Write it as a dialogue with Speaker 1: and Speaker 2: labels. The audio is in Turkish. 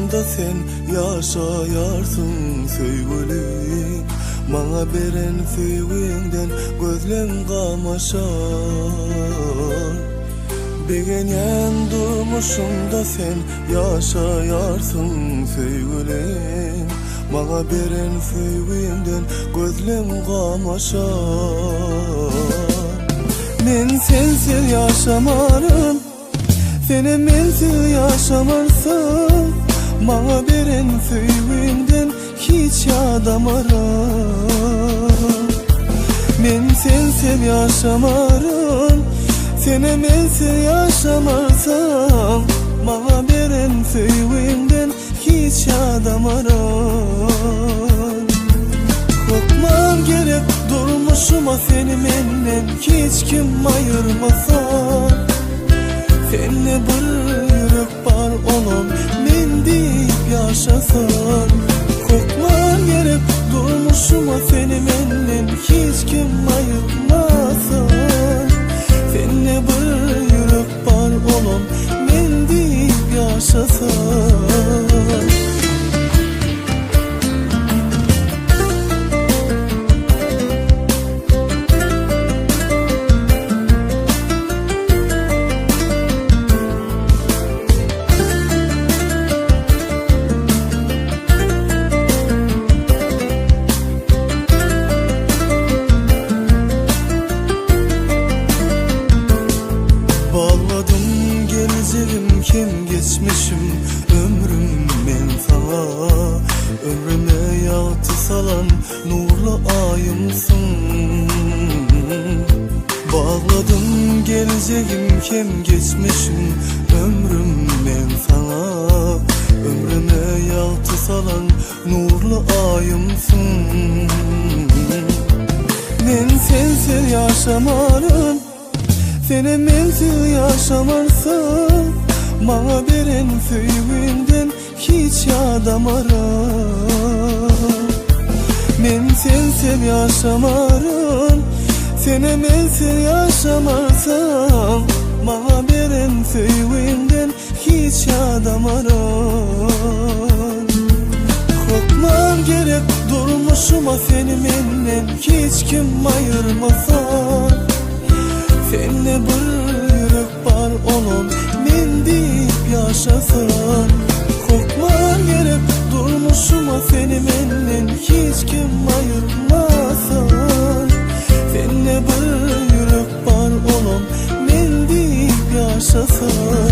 Speaker 1: durmuşumda sen yaşayarsın sevgilim. Bana beren sevginden gözlerim kamaşar. Begenen durmuşumda sen yaşayarsın sevgilim. Bana beren sevginden gözlerim kamaşar. Men sensiz yaşamarım, seni mensiz yaşamarsam. Bana beren sevginden hiç yadamaram. Men sensiz yaşamarım, seni mensiz yaşamarsam. Bana beren sevginden hiç yadamaram. Korkmam gerek durmuşuma seni menden hiç kim ayırmasa. Seninle bir yürek var olan men deyip yaşasan. Korkmam gerek durmuşuma seni menden hiç kim ayırmasa. Seninle bir yürek var olan men deyip yaşasan. Bağladım geleceğim kim geçmişim ömrüm ben sana. Ömrüme yağtı salan nurlu ayımsın. Bağladım geleceğim kim geçmişim ömrüm ben sana. Ömrüme yağtı salan nurlu ayımsın. Ben sensiz yaşamarım, seni mensiz yaşamarsam. Bana beren sevginden hiç yadamaram. Men sensiz yaşamarım, seni mensiz yaşamarsam. Bana beren sevginden hiç yadamaram. Korkmam gerek durmuşuma seni menden hiç kim ayırmasa. Seninle bir yürek var olan men deyip yaşasan. Korkmam gerek durmuşuma seni menden hiç kim ayırmasa. Seninle bir yürek var olan men deyip yaşasan.